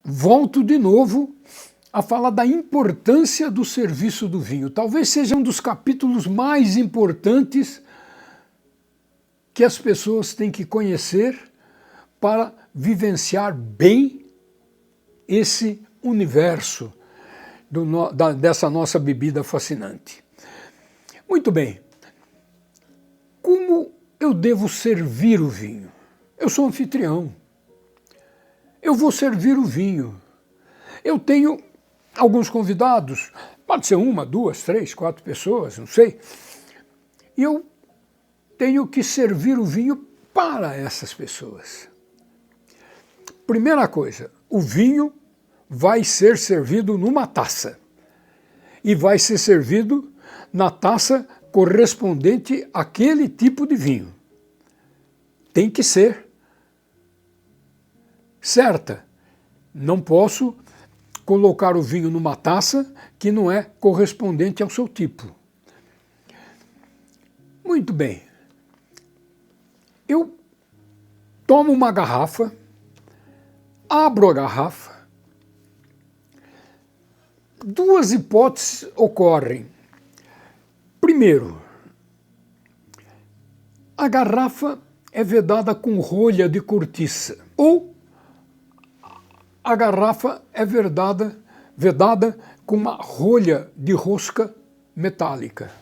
volto de novo a falar da importância do serviço do vinho. Talvez seja um dos capítulos mais importantes que as pessoas têm que conhecer para vivenciar bem esse universo dessa nossa bebida fascinante. Muito bem. Como eu devo servir o vinho? Eu sou anfitrião. Eu vou servir o vinho. Eu tenho alguns convidados, pode ser uma, duas, três, quatro pessoas, não sei. E eu tenho que servir o vinho para essas pessoas. Primeira coisa, o vinho vai ser servido numa taça. E vai ser servido na taça correspondente àquele tipo de vinho. Tem que ser certa. Não posso colocar o vinho numa taça que não é correspondente ao seu tipo. Muito bem. Eu tomo uma garrafa, abro a garrafa. Duas hipóteses ocorrem. Primeiro, a garrafa é vedada com rolha de cortiça, ou a garrafa é vedada com uma rolha de rosca metálica.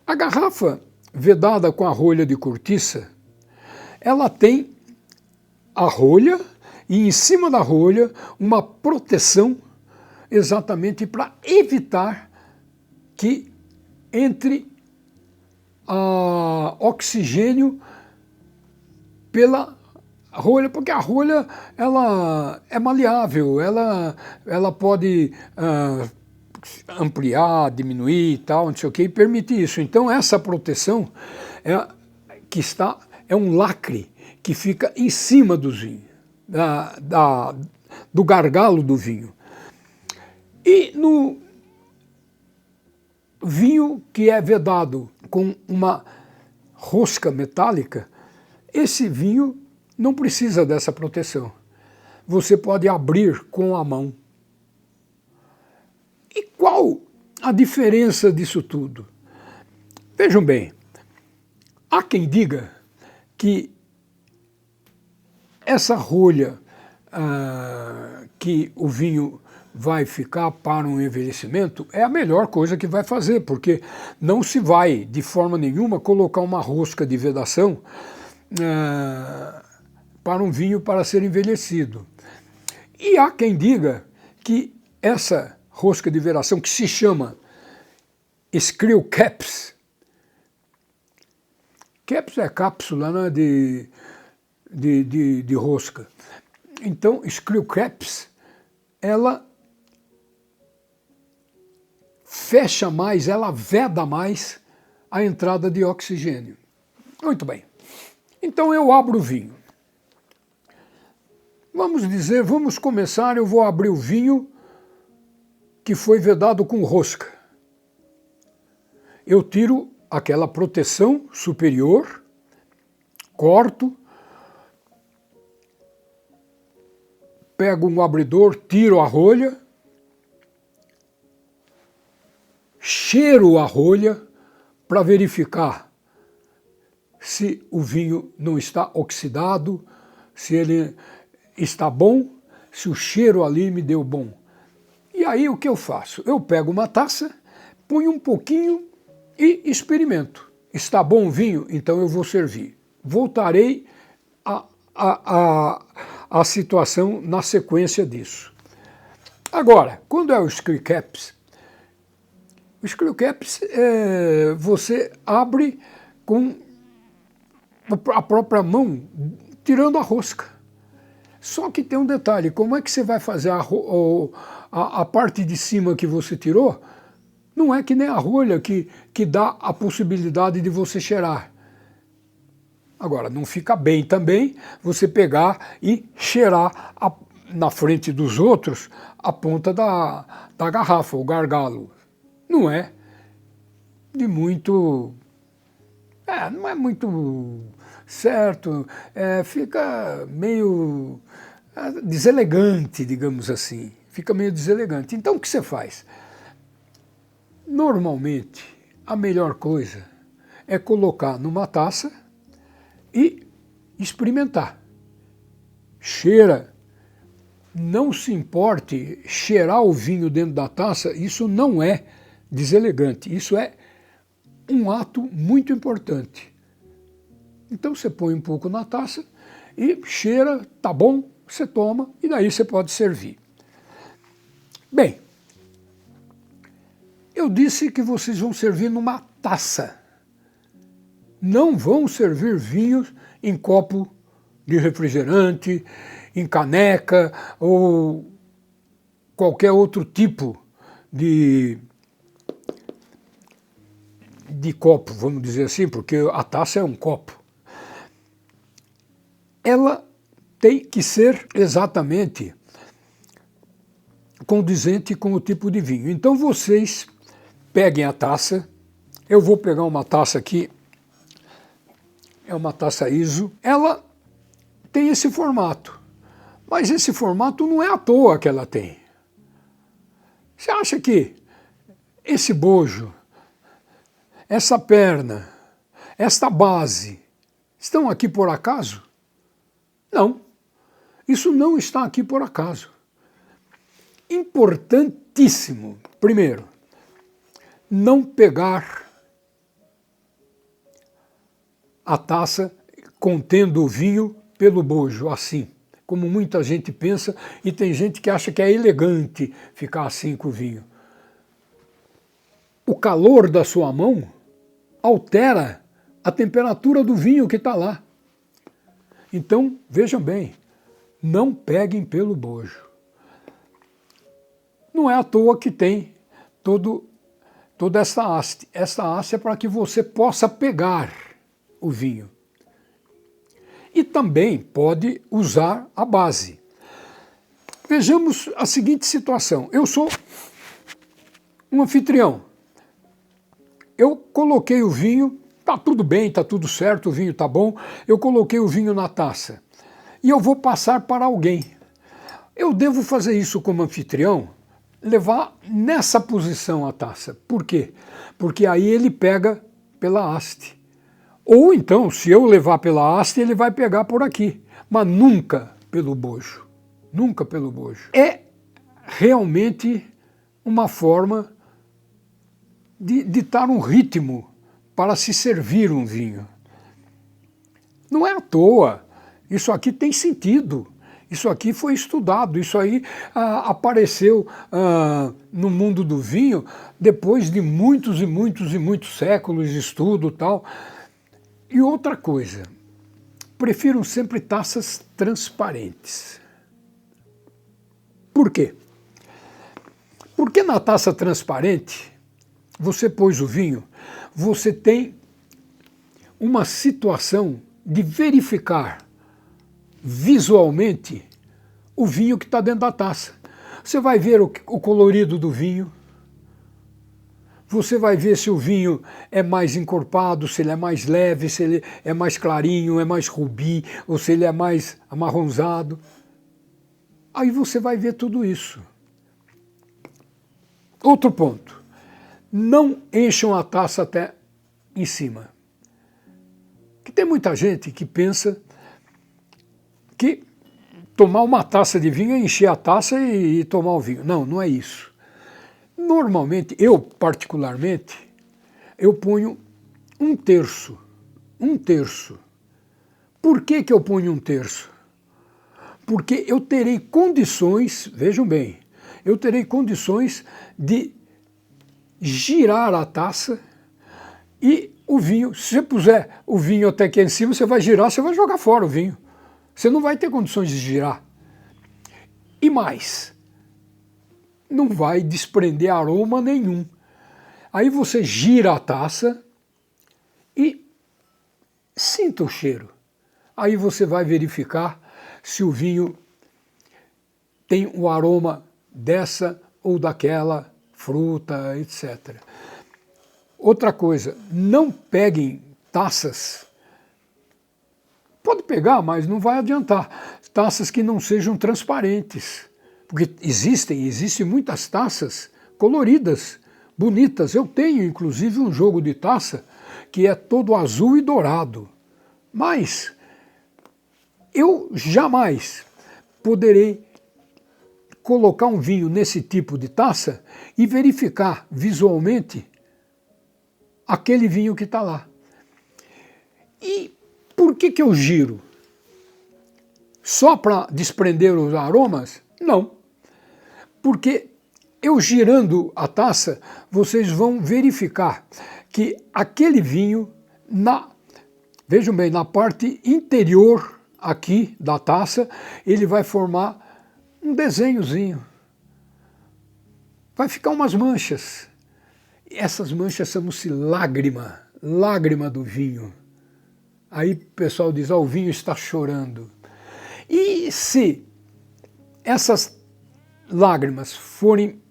A garrafa vedada com a rolha de cortiça, ela tem a rolha e em cima da rolha uma proteção exatamente para evitar que entre oxigênio pela rolha, porque a rolha ela é maleável, ela pode ampliar, diminuir e tal, não sei o que, e permite isso. Então essa proteção é um lacre que fica em cima do vinho, do gargalo do vinho. E no vinho que é vedado com uma rosca metálica, esse vinho não precisa dessa proteção. Você pode abrir com a mão. E qual a diferença disso tudo? Vejam bem, há quem diga que essa rolha que o vinho vai ficar para um envelhecimento é a melhor coisa que vai fazer, porque não se vai, de forma nenhuma, colocar uma rosca de vedação para um vinho para ser envelhecido. E há quem diga que essa rosca de vedação, que se chama screw caps, caps é cápsula, né, de rosca. Então, screw caps, ela fecha mais, ela veda mais a entrada de oxigênio. Muito bem. Então eu abro o vinho. Vamos começar, eu vou abrir o vinho que foi vedado com rosca. Eu tiro aquela proteção superior, corto, pego um abridor, tiro a rolha, cheiro a rolha para verificar se o vinho não está oxidado, se ele está bom, se o cheiro ali me deu bom. E aí o que eu faço? Eu pego uma taça, ponho um pouquinho e experimento. Está bom o vinho? Então eu vou servir. Voltarei à situação na sequência disso. Agora, quando é o screw caps, você abre com a própria mão, tirando a rosca. Só que tem um detalhe, como é que você vai fazer a parte de cima que você tirou? Não é que nem a rolha que dá a possibilidade de você cheirar. Agora, não fica bem também você pegar e cheirar na frente dos outros a ponta da garrafa, o gargalo. Não é de muito... não é muito certo, fica meio deselegante, digamos assim. Fica meio deselegante. Então o que você faz? Normalmente, a melhor coisa é colocar numa taça e experimentar. Cheira. Não se importe cheirar o vinho dentro da taça, isso não é deselegante, isso é um ato muito importante. Então você põe um pouco na taça e cheira, tá bom, você toma e daí você pode servir. Bem, eu disse que vocês vão servir numa taça. Não vão servir vinhos em copo de refrigerante, em caneca ou qualquer outro tipo de copo, vamos dizer assim, porque a taça é um copo. Ela tem que ser exatamente condizente com o tipo de vinho. Então vocês peguem a taça, eu vou pegar uma taça aqui, é uma taça ISO, ela tem esse formato, mas esse formato não é à toa que ela tem. Você acha que esse bojo, essa perna, esta base, estão aqui por acaso? Não, isso não está aqui por acaso. Importantíssimo, primeiro, não pegar a taça contendo o vinho pelo bojo, assim, como muita gente pensa, e tem gente que acha que é elegante ficar assim com o vinho. O calor da sua mão altera a temperatura do vinho que está lá. Então, vejam bem, não peguem pelo bojo. Não é à toa que tem toda essa haste. Essa haste é para que você possa pegar o vinho. E também pode usar a base. Vejamos a seguinte situação. Eu sou um anfitrião. Eu coloquei o vinho, está tudo bem, está tudo certo, o vinho está bom. Eu coloquei o vinho na taça e eu vou passar para alguém. Eu devo fazer isso como anfitrião, levar nessa posição a taça. Por quê? Porque aí ele pega pela haste. Ou então, se eu levar pela haste, ele vai pegar por aqui, mas nunca pelo bojo. Nunca pelo bojo. É realmente uma forma de ditar um ritmo para se servir um vinho. Não é à toa, isso aqui tem sentido, isso aqui foi estudado, isso aí apareceu no mundo do vinho depois de muitos e muitos e muitos séculos de estudo e tal. E outra coisa, prefiro sempre taças transparentes. Por quê? Porque na taça transparente, você pôs o vinho, você tem uma situação de verificar visualmente o vinho que está dentro da taça. Você vai ver o colorido do vinho, você vai ver se o vinho é mais encorpado, se ele é mais leve, se ele é mais clarinho, é mais rubi, ou se ele é mais amarronzado. Aí você vai ver tudo isso. Outro ponto. Não encham a taça até em cima. Que tem muita gente que pensa que tomar uma taça de vinho é encher a taça e tomar o vinho. Não, não é isso. Normalmente, eu particularmente, eu ponho um terço. Um terço. Por que eu ponho um terço? Porque eu terei condições, vejam bem, eu terei condições de girar a taça e o vinho, se você puser o vinho até aqui em cima, você vai girar, você vai jogar fora o vinho. Você não vai ter condições de girar. E mais, não vai desprender aroma nenhum. Aí você gira a taça e sinta o cheiro. Aí você vai verificar se o vinho tem o aroma dessa ou daquela fruta, etc. Outra coisa, não peguem taças. Pode pegar, mas não vai adiantar. taças que não sejam transparentes, porque existem muitas taças coloridas, bonitas. Eu tenho inclusive um jogo de taça que é todo azul e dourado, mas eu jamais poderei colocar um vinho nesse tipo de taça e verificar visualmente aquele vinho que está lá. E por que eu giro? Só para desprender os aromas? Não. Porque eu girando a taça, vocês vão verificar que aquele vinho, vejam bem, na parte interior aqui da taça, ele vai formar um desenhozinho. Vai ficar umas manchas. Essas manchas chamam-se lágrima, lágrima do vinho. Aí o pessoal diz, o vinho está chorando. E se essas lágrimas forem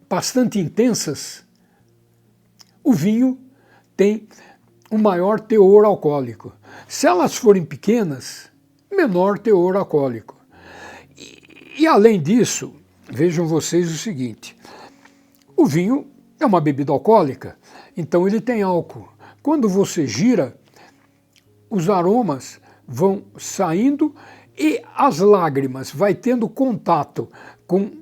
bastante intensas, o vinho tem um maior teor alcoólico. Se elas forem pequenas, menor teor alcoólico. E além disso, vejam vocês o seguinte, o vinho é uma bebida alcoólica, então ele tem álcool. Quando você gira, os aromas vão saindo e as lágrimas vai tendo contato com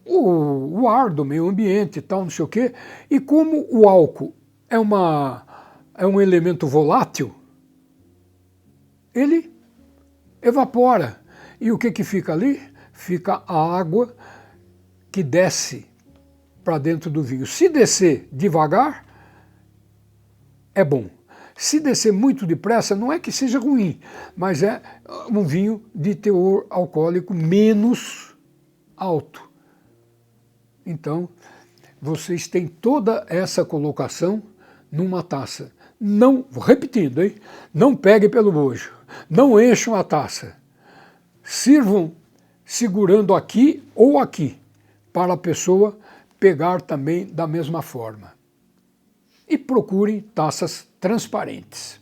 o ar do meio ambiente e tal, não sei o quê, e como o álcool é um elemento volátil, ele evapora. E o que fica ali? Fica a água que desce para dentro do vinho. Se descer devagar, é bom. Se descer muito depressa, não é que seja ruim, mas é um vinho de teor alcoólico menos alto. Então, vocês têm toda essa colocação numa taça. Não, repetindo, hein? Não peguem pelo bojo, não encham a taça. Sirvam segurando aqui ou aqui, para a pessoa pegar também da mesma forma. E procurem taças transparentes.